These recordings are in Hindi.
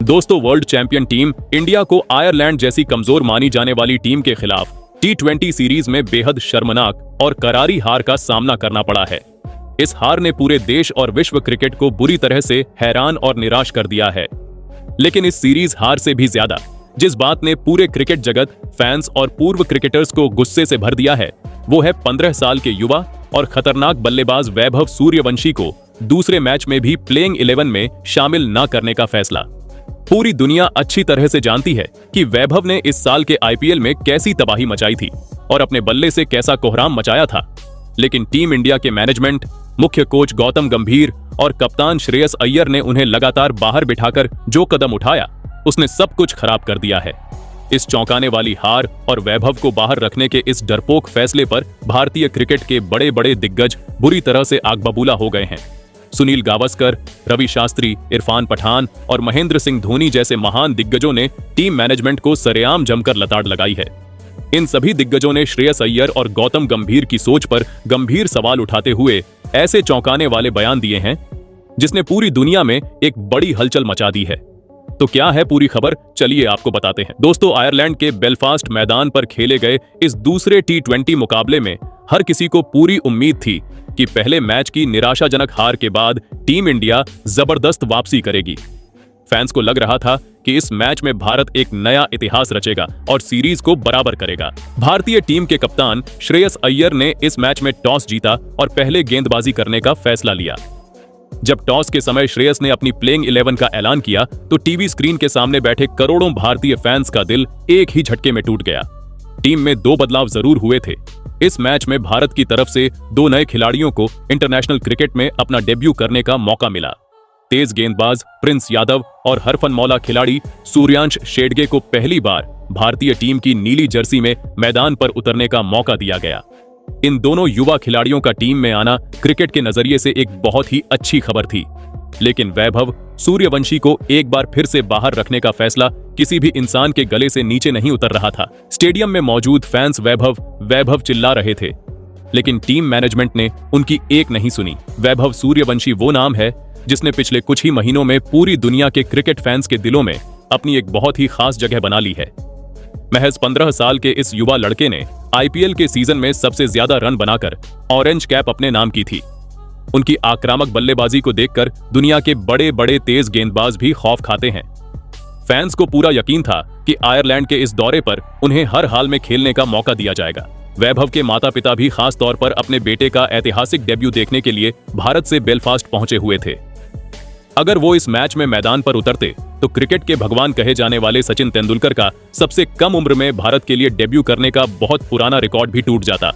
दोस्तों, वर्ल्ड चैंपियन टीम इंडिया को आयरलैंड जैसी कमजोर मानी जाने वाली टीम के खिलाफ T20 सीरीज में बेहद शर्मनाक और करारी हार का सामना करना पड़ा है। इस हार ने पूरे देश और विश्व क्रिकेट को बुरी तरह से हैरान और निराश कर दिया है। लेकिन इस सीरीज हार से भी ज्यादा जिस बात ने पूरे क्रिकेट जगत, फैंस और पूर्व क्रिकेटर्स को गुस्से से भर दिया है, वो है 15 साल के युवा और खतरनाक बल्लेबाज वैभव सूर्यवंशी को दूसरे मैच में भी प्लेइंग 11 में शामिल न करने का फैसला। पूरी दुनिया अच्छी तरह से जानती है कि वैभव ने इस साल के IPL में कैसी तबाही मचाई थी और अपने बल्ले से कैसा कोहराम मचाया था। लेकिन टीम इंडिया के मैनेजमेंट, मुख्य कोच गौतम गंभीर और कप्तान श्रेयस अय्यर ने उन्हें लगातार बाहर बिठाकर जो कदम उठाया, उसने सब कुछ खराब कर दिया है। इस चौंकाने वाली हार और वैभव को बाहर रखने के इस डरपोक फैसले पर भारतीय क्रिकेट के बड़े बड़े दिग्गज बुरी तरह से आग बबूला हो गए हैं। सुनील गावस्कर, रवि शास्त्री, इरफान पठान और महेंद्र सिंह धोनी जैसे महान दिग्गजों ने टीम मैनेजमेंट को सरेआम जमकर लताड़ लगाई है। इन सभी दिग्गजों ने श्रेयस अय्यर और गौतम गंभीर की सोच पर गंभीर सवाल उठाते हुए ऐसे चौंकाने वाले बयान दिए हैं जिसने पूरी दुनिया में एक बड़ी हलचल मचा दी है। तो क्या है पूरी खबर, चलिए आपको बताते हैं। दोस्तों, आयरलैंड के बेलफास्ट मैदान पर खेले गए इस दूसरे T20 मुकाबले में हर किसी को पूरी उम्मीद थी कि पहले मैच की निराशाजनक हार के बाद टीम इंडिया जबरदस्त वापसी करेगी। फैंस को लग रहा था कि इस मैच में भारत एक नया इतिहास रचेगा और सीरीज को बराबर करेगा। भारतीय टीम के कप्तान श्रेयस अय्यर ने इस मैच में टॉस जीता और पहले गेंदबाजी करने का फैसला लिया। जब टॉस के समय श्रेयस ने अपनी प्लेइंग 11 का ऐलान किया तो टीवी स्क्रीन के सामने बैठे करोड़ों भारतीय फैंस का दिल एक ही झटके में टूट गया। टीम में 2 बदलाव जरूर हुए थे। इस मैच में भारत की तरफ से 2 नए खिलाड़ियों को इंटरनेशनल क्रिकेट में अपना डेब्यू करने का मौका मिला। तेज गेंदबाज प्रिंस यादव और हरफनमौला खिलाड़ी सूर्यांश शेडगे को पहली बार भारतीय टीम की नीली जर्सी में मैदान पर उतरने का मौका दिया गया। इन दोनों युवा खिलाड़ियों का टीम में आना क्रिकेट के नजरिए से एक बहुत ही अच्छी खबर थी। लेकिन वैभव सूर्यवंशी को एक बार फिर से बाहर रखने का फैसला किसी भी इंसान के गले से नीचे नहीं उतर रहा था। स्टेडियम में मौजूद फैंस वैभव चिल्ला रहे थे, लेकिन टीम मैनेजमेंट ने उनकी एक नहीं सुनी। वैभव सूर्यवंशी वो नाम है जिसने पिछले कुछ ही महीनों में पूरी दुनिया के क्रिकेट फैंस के दिलों में अपनी एक बहुत ही खास जगह बना ली है। महज 15 साल के इस युवा लड़के ने IPL के सीजन में सबसे ज्यादा रन बनाकर ऑरेंज कैप अपने नाम की थी। उनकी आक्रामक बल्लेबाजी को देखकर दुनिया के बड़े बड़े तेज गेंदबाज भी खौफ खाते हैं। फैंस को पूरा यकीन था कि आयरलैंड के इस दौरे पर उन्हें हर हाल में खेलने का मौका दिया जाएगा। वैभव के माता पिता भी खास तौर पर अपने बेटे का ऐतिहासिक डेब्यू देखने के लिए भारत से बेलफास्ट पहुंचे हुए थे। अगर वो इस मैच में मैदान पर उतरते तो क्रिकेट के भगवान कहे जाने वाले सचिन तेंदुलकर का सबसे कम उम्र में भारत के लिए डेब्यू करने का बहुत पुराना रिकॉर्ड भी टूट जाता।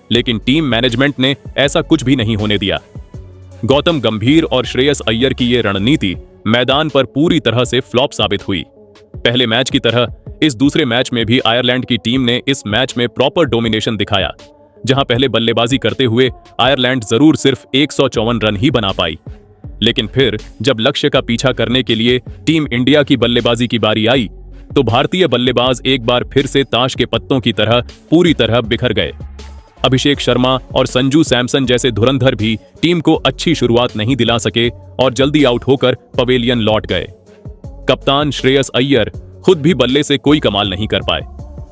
लेकिन टीम मैनेजमेंट ने ऐसा कुछ भी नहीं होने दिया। गौतम गंभीर और श्रेयस अय्यर की ये रणनीति मैदान पर पूरी तरह से फ्लॉप साबित हुई। पहले मैच की तरह इस दूसरे मैच में भी आयरलैंड की टीम ने इस मैच में प्रॉपर डोमिनेशन दिखाया, जहां पहले बल्लेबाजी करते हुए आयरलैंड जरूर सिर्फ 154 रन ही बना पाई। लेकिन फिर जब लक्ष्य का पीछा करने के लिए टीम इंडिया की बल्लेबाजी की बारी आई तो भारतीय बल्लेबाज एक बार फिर से ताश के पत्तों की तरह पूरी तरह बिखर गए। अभिषेक शर्मा और संजू सैमसन जैसे धुरंधर भी टीम को अच्छी शुरुआत नहीं दिला सके और जल्दी आउट होकर पवेलियन लौट गए। कप्तान श्रेयस अय्यर खुद भी बल्ले से कोई कमाल नहीं कर पाए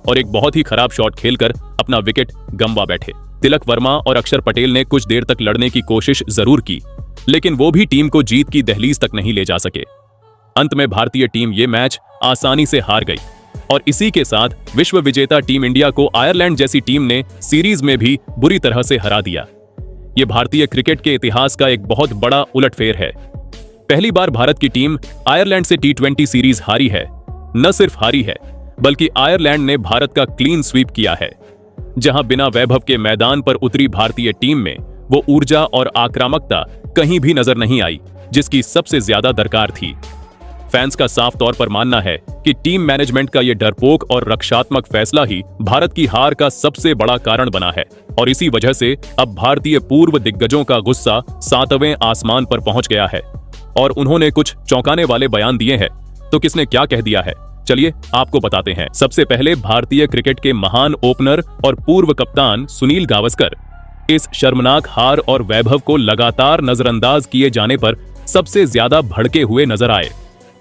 और एक बहुत ही खराब शॉट खेलकर अपना विकेट गंवा बैठे। तिलक वर्मा और अक्षर पटेल ने कुछ देर तक लड़ने की कोशिश जरूर की, लेकिन वो भी टीम को जीत की दहलीज तक नहीं ले जा सके। अंत में भारतीय टीम ये मैच आसानी से हार गई और इसी के साथ विश्व विजेता टीम इंडिया को आयरलैंड जैसी टीम ने सीरीज में भी बुरी तरह से हरा दिया। ये भारतीय क्रिकेट के इतिहास का एक बहुत बड़ा उलटफेर है। पहली बार भारत की टीम आयरलैंड से T20 सीरीज हारी है। न सिर्फ हारी है, बल्कि आयरलैंड ने भारत का क्लीन स्वीप किया है। जहां बिना वैभव के मैदान पर उतरी भारतीय टीम में वो ऊर्जा और आक्रामकता कहीं भी नजर नहीं आई जिसकी सबसे ज्यादा दरकार थी। फैंस का साफ तौर पर मानना है कि टीम मैनेजमेंट का ये डरपोक और रक्षात्मक फैसला ही भारत की हार का सबसे बड़ा कारण बना है और इसी वजह से अब भारतीय पूर्व दिग्गजों का गुस्सा 7वें आसमान पर पहुंच गया है और उन्होंने कुछ चौंकाने वाले बयान दिए हैं। तो किसने क्या कह दिया है, चलिए आपको बताते हैं। सबसे पहले भारतीय क्रिकेट के महान ओपनर और पूर्व कप्तान सुनील गावस्कर इस शर्मनाक हार और वैभव को लगातार नजरअंदाज किए जाने पर सबसे ज्यादा भड़के हुए नजर आए।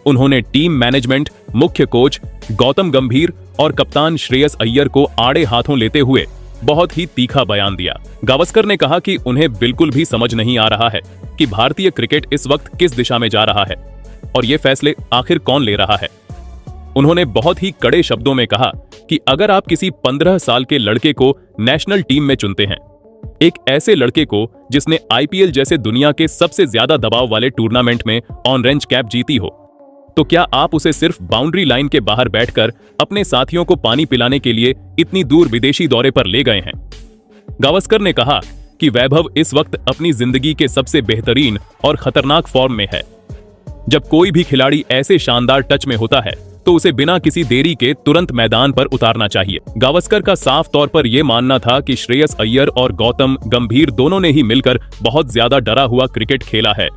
उन्होंने टीम मैनेजमेंट, मुख्य कोच गौतम गंभीर और कप्तान श्रेयस अय्यर को आड़े हाथों लेते हुए बहुत ही तीखा बयान दिया। गावस्कर ने कहा कि उन्हें बिल्कुल भी समझ नहीं आ रहा है कि भारतीय क्रिकेट इस वक्त किस दिशा में जा रहा है और ये फैसले आखिर कौन ले रहा है। उन्होंने बहुत ही कड़े शब्दों में कहा कि अगर आप किसी 15 साल के लड़के को नेशनल टीम में चुनते हैं, एक ऐसे लड़के को जिसने आईपीएल जैसे दुनिया के सबसे ज्यादा दबाव वाले टूर्नामेंट में ऑरेंज कैप जीती हो, तो क्या आप उसे सिर्फ बाउंड्री लाइन के बाहर बैठकर अपने साथियों को पानी पिलाने के लिए इतनी दूर विदेशी दौरे पर ले गए हैं? गावस्कर ने कहा कि वैभव इस वक्त अपनी जिंदगी के सबसे बेहतरीन और खतरनाक फॉर्म में है। जब कोई भी खिलाड़ी ऐसे शानदार टच में होता है तो उसे बिना किसी देरी के तुरंत मैदान पर उतारना चाहिए। गावस्कर का साफ तौर पर यह मानना था कि श्रेयस अय्यर और गौतम गंभीर दोनों ने ही मिलकर बहुत ज्यादा डरा हुआ क्रिकेट खेला है।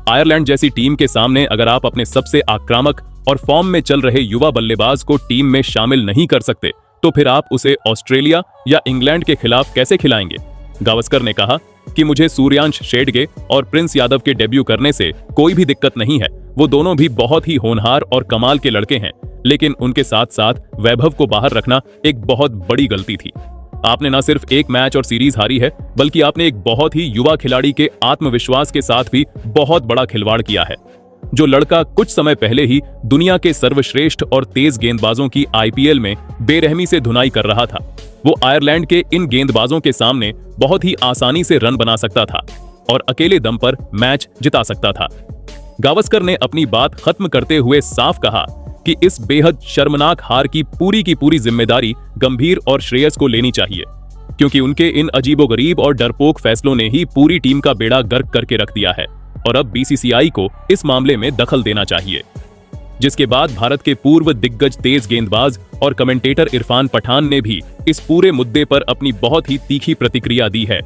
आयरलैंड जैसी टीम के सामने अगर आप अपने सबसे आक्रामक और फॉर्म में चल रहे युवा बल्लेबाज को टीम में शामिल नहीं कर सकते, तो फिर आप उसे ऑस्ट्रेलिया या इंग्लैंड के खिलाफ कैसे खिलाएंगे? गावस्कर ने कहा कि मुझे सूर्यांश शेडगे और प्रिंस यादव के डेब्यू करने से कोई भी दिक्कत नहीं है। वो दोनों भी बहुत ही होनहार और कमाल के लड़के हैं, लेकिन उनके साथ साथ वैभव को बाहर रखना एक बहुत बड़ी गलती थी। आपने न सिर्फ एक मैच और सीरीज हारी है, बल्कि आपने एक बहुत ही युवा खिलाड़ी के आत्मविश्वास के साथ भी बहुत बड़ा खिलवाड़ किया है। जो लड़का कुछ समय पहले ही दुनिया के सर्वश्रेष्ठ और तेज गेंदबाजों की आईपीएल में बेरहमी से धुनाई कर रहा था, वो आयरलैंड के इन गेंदबाजों के सामने बहुत ही आसानी से रन बना सकता था और अकेले दम पर मैच जिता सकता था। गावस्कर ने अपनी बात खत्म करते हुए साफ कहा कि इस बेहद शर्मनाक हार की पूरी जिम्मेदारी गंभीर और श्रेयस को लेनी चाहिए, क्योंकि उनके इन अजीबोगरीब और डरपोक फैसलों ने ही पूरी टीम का बेड़ा गर्क करके रख दिया है और अब बीसीसीआई को इस मामले में दखल देना चाहिए। जिसके बाद भारत के पूर्व दिग्गज तेज गेंदबाज और कमेंटेटर इरफान पठान ने भी इस पूरे मुद्दे पर अपनी बहुत ही तीखी प्रतिक्रिया दी है।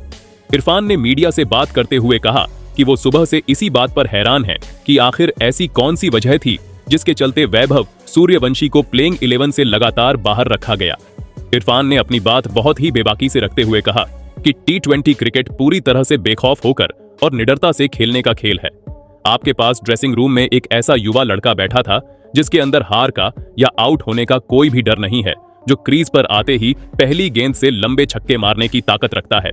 इरफान ने मीडिया से बात करते हुए कहा कि वो सुबह से इसी बात पर हैरान है कि आखिर ऐसी कौन सी वजह थी जिसके चलते वैभव सूर्यवंशी को प्लेइंग 11 से लगातार बाहर रखा गया। इरफान ने अपनी बात बहुत ही बेबाकी से रखते हुए कहा कि टी20 क्रिकेट पूरी तरह से बेखौफ होकर और निडरता से खेलने का खेल है। आपके पास ड्रेसिंग रूम में एक ऐसा युवा लड़का बैठा था जिसके अंदर हार का या आउट होने का कोई भी डर नहीं है, जो क्रीज पर आते ही पहली गेंद से लंबे छक्के मारने की ताकत रखता है।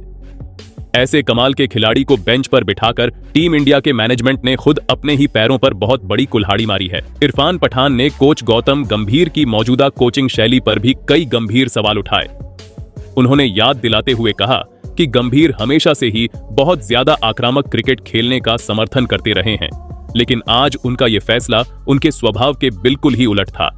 ऐसे कमाल के खिलाड़ी को बेंच पर बिठाकर टीम इंडिया के मैनेजमेंट ने खुद अपने ही पैरों पर बहुत बड़ी कुल्हाड़ी मारी है। इरफान पठान ने कोच गौतम गंभीर की मौजूदा कोचिंग शैली पर भी कई गंभीर सवाल उठाए। उन्होंने याद दिलाते हुए कहा कि गंभीर हमेशा से ही बहुत ज्यादा आक्रामक क्रिकेट खेलने का समर्थन करते रहे हैं, लेकिन आज उनका यह फैसला उनके स्वभाव के बिल्कुल ही उलट था।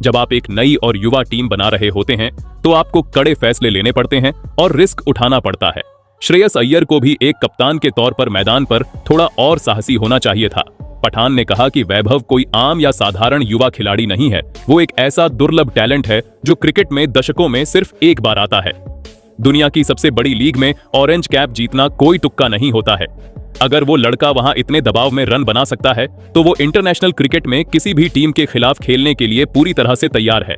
जब आप एक नई और युवा टीम बना रहे होते हैं तो आपको कड़े फैसले लेने पड़ते हैं और रिस्क उठाना पड़ता है। श्रेयस अय्यर को भी एक कप्तान के तौर पर मैदान पर थोड़ा और साहसी होना चाहिए था। पठान ने कहा कि वैभव कोई आम या साधारण युवा खिलाड़ी नहीं है, वो एक ऐसा दुर्लभ टैलेंट है जो क्रिकेट में दशकों में सिर्फ एक बार आता है। दुनिया की सबसे बड़ी लीग में ऑरेंज कैप जीतना कोई तुक्का नहीं होता है। अगर वो लड़का वहां इतने दबाव में रन बना सकता है तो वो इंटरनेशनल क्रिकेट में किसी भी टीम के खिलाफ खेलने के लिए पूरी तरह से तैयार है।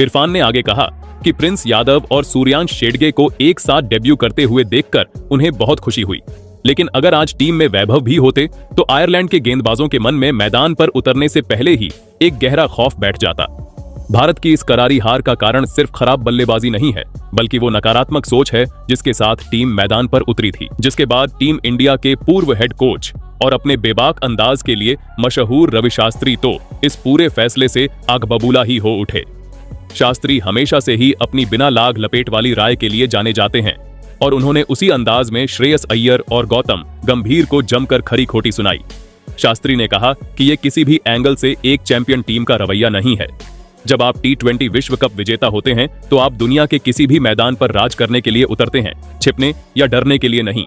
इरफान ने आगे कहा कि प्रिंस यादव और सूर्यांश शेडगे को एक साथ डेब्यू करते हुए देखकर उन्हें बहुत खुशी हुई, लेकिन अगर आज टीम में वैभव भी होते तो आयरलैंड के गेंदबाजों के मन में मैदान पर उतरने से पहले ही एक गहरा खौफ बैठ जाता। भारत की इस करारी हार का कारण सिर्फ खराब बल्लेबाजी नहीं है, बल्कि वो नकारात्मक सोच है जिसके साथ टीम मैदान पर उतरी थी, जिसके बाद टीम इंडिया के पूर्व हेड कोच और अपने बेबाक अंदाज के लिए मशहूर रवि शास्त्री तो इस पूरे फैसले से आग बबूला ही हो उठे। शास्त्री हमेशा से ही अपनी बिना लाग लपेट वाली राय के लिए जाने जाते हैं और उन्होंने उसी अंदाज में श्रेयस अय्यर और गौतम गंभीर को जमकर खरी खोटी सुनाई। शास्त्री ने कहा कि यह किसी भी एंगल से एक चैंपियन टीम का रवैया नहीं है। जब आप टी20 विश्व कप विजेता होते हैं तो आप दुनिया के किसी भी मैदान पर राज करने के लिए उतरते हैं, छिपने या डरने के लिए नहीं।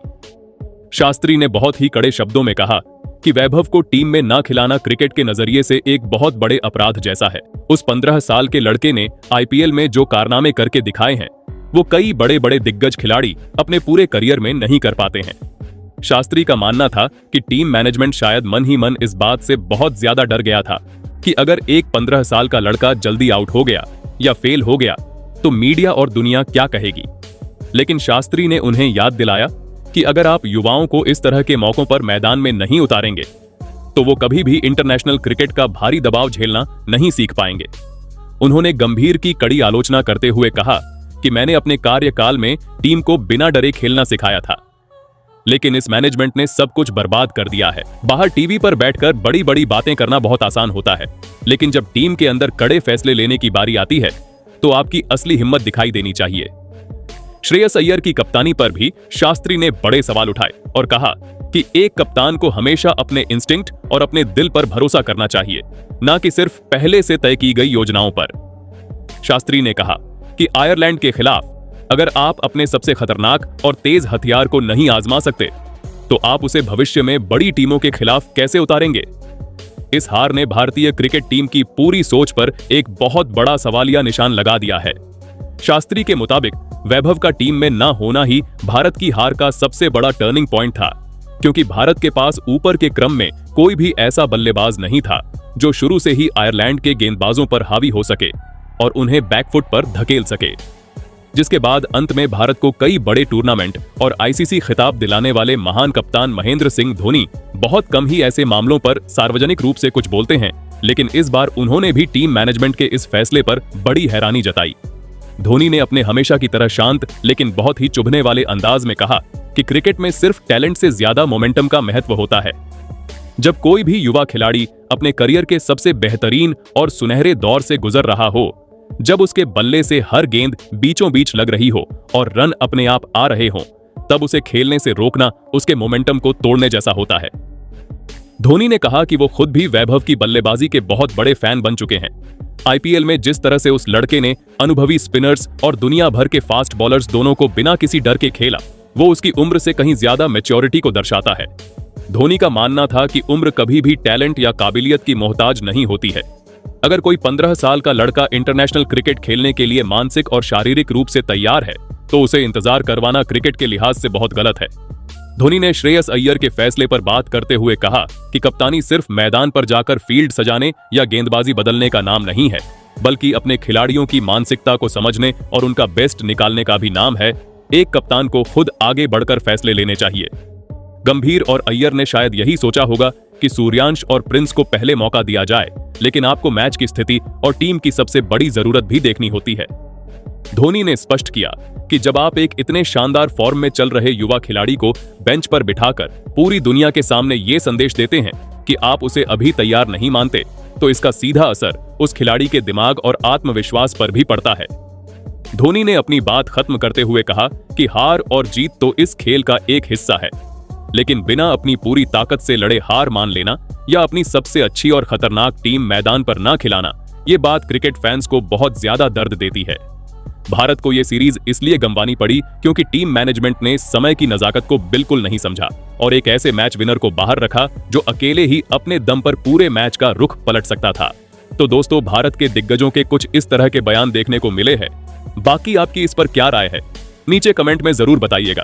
शास्त्री ने बहुत ही कड़े शब्दों में कहा कि वैभव को टीम में ना खिलाना क्रिकेट के नजरिए से एक बहुत बड़े अपराध जैसा है। उस 15 साल के लड़के ने आईपीएल में जो कारनामे करके दिखाए हैं वो कई बड़े बड़े दिग्गज खिलाड़ी अपने पूरे करियर में नहीं कर पाते हैं। शास्त्री का मानना था कि टीम मैनेजमेंट शायद मन ही मन इस बात से बहुत ज्यादा डर गया था कि अगर एक 15 साल का लड़का जल्दी आउट हो गया या फेल हो गया तो मीडिया और दुनिया क्या कहेगी। लेकिन शास्त्री ने उन्हें याद दिलाया कि अगर आप युवाओं को इस तरह के मौकों पर मैदान में नहीं उतारेंगे तो वो कभी भी इंटरनेशनल क्रिकेट का भारी दबाव झेलना नहीं सीख पाएंगे। उन्होंने गंभीर की कड़ी आलोचना करते हुए कहा कि मैंने अपने कार्यकाल में टीम को बिना डरे खेलना सिखाया था, लेकिन इस मैनेजमेंट ने सब कुछ बर्बाद कर दिया है। बाहर टीवी पर बैठकर बड़ी बड़ी बातें करना बहुत आसान होता है, लेकिन जब टीम के अंदर कड़े फैसले लेने की बारी आती है तो आपकी असली हिम्मत दिखाई देनी चाहिए। श्रेयस अय्यर की कप्तानी पर भी शास्त्री ने बड़े सवाल उठाए और कहा कि एक कप्तान को हमेशा अपने इंस्टिंक्ट और अपने दिल पर भरोसा करना चाहिए, न कि सिर्फ पहले से तय की गई योजनाओं पर। शास्त्री ने कहा कि आयरलैंड के खिलाफ अगर आप अपने सबसे खतरनाक और तेज हथियार को नहीं आजमा सकते तो आप उसे भविष्य में बड़ी टीमों के खिलाफ कैसे उतारेंगे। इस हार ने भारतीय क्रिकेट टीम की पूरी सोच पर एक बहुत बड़ा सवालिया निशान लगा दिया है। शास्त्री के मुताबिक वैभव का टीम में ना होना ही भारत की हार का सबसे बड़ा टर्निंग पॉइंट था, क्योंकि भारत के पास ऊपर के क्रम में कोई भी ऐसा बल्लेबाज नहीं था जो शुरू से ही आयरलैंड के गेंदबाजों पर हावी हो सके और उन्हें बैकफुट पर धकेल सके, जिसके बाद अंत में भारत को कई बड़े टूर्नामेंट और आईसीसी खिताब दिलाने वाले महान कप्तान महेंद्र सिंह धोनी बहुत कम ही ऐसे मामलों पर सार्वजनिक रूप से कुछ बोलते हैं, लेकिन इस बार उन्होंने भी टीम मैनेजमेंट के इस फैसले पर बड़ी हैरानी जताई। धोनी ने अपने हमेशा की तरह शांत लेकिन बहुत ही चुभने वाले अंदाज में कहा कि क्रिकेट में सिर्फ टैलेंट से ज्यादा मोमेंटम का महत्व होता है। जब कोई भी युवा खिलाड़ी अपने करियर के सबसे बेहतरीन और सुनहरे दौर से गुजर रहा हो, जब उसके बल्ले से हर गेंद बीचों बीच लग रही हो और रन अपने आप आ रहे हों, तब उसे खेलने से रोकना उसके मोमेंटम को तोड़ने जैसा होता है। धोनी ने कहा कि वो खुद भी वैभव की बल्लेबाजी के बहुत बड़े फैन बन चुके हैं। आईपीएल में जिस तरह से उस लड़के ने अनुभवी स्पिनर्स और दुनिया भर के फास्ट बॉलर्स दोनों को बिना किसी डर के खेला, वो उसकी उम्र से कहीं ज्यादा मैच्योरिटी को दर्शाता है। धोनी का मानना था कि उम्र कभी भी टैलेंट या काबिलियत की मोहताज नहीं होती है। अगर कोई 15 साल का लड़का इंटरनेशनल क्रिकेट खेलने के लिए मानसिक और शारीरिक रूप से तैयार है तो उसे इंतजार करवाना क्रिकेट के लिहाज से बहुत गलत है। धोनी ने श्रेयस अय्यर के फैसले पर बात करते हुए कहा कि कप्तानी सिर्फ मैदान पर जाकर फील्ड सजाने या गेंदबाजी बदलने का नाम नहीं है, बल्कि अपने खिलाड़ियों की मानसिकता को समझने और उनका बेस्ट निकालने का भी नाम है। एक कप्तान को खुद आगे बढ़कर फैसले लेने चाहिए। गंभीर और अय्यर ने शायद यही सोचा होगा कि सूर्यांश और प्रिंस को पहले मौका दिया जाए, लेकिन आपको मैच की स्थिति और टीम की सबसे बड़ी जरूरत भी देखनी होती है। धोनी ने स्पष्ट किया कि जब आप एक इतने शानदार फॉर्म में चल रहे युवा खिलाड़ी को बेंच पर बिठाकर पूरी दुनिया के सामने ये संदेश देते हैं कि आप उसे अभी तैयार नहीं मानते, तो इसका सीधा असर उस खिलाड़ी के दिमाग और आत्मविश्वास पर भी पड़ता है। धोनी ने अपनी बात खत्म करते हुए कहा कि हार और जीत तो इस खेल का एक हिस्सा है, लेकिन बिना अपनी पूरी ताकत से लड़े हार मान लेना या अपनी सबसे अच्छी और खतरनाक टीम मैदान पर ना खिलाना, ये बात क्रिकेट फैंस को बहुत ज्यादा दर्द देती है। भारत को यह सीरीज इसलिए गंवानी पड़ी क्योंकि टीम मैनेजमेंट ने समय की नजाकत को बिल्कुल नहीं समझा और एक ऐसे मैच विनर को बाहर रखा जो अकेले ही अपने दम पर पूरे मैच का रुख पलट सकता था। तो दोस्तों, भारत के दिग्गजों के कुछ इस तरह के बयान देखने को मिले हैं। बाकी आपकी इस पर क्या राय है, नीचे कमेंट में जरूर बताइएगा।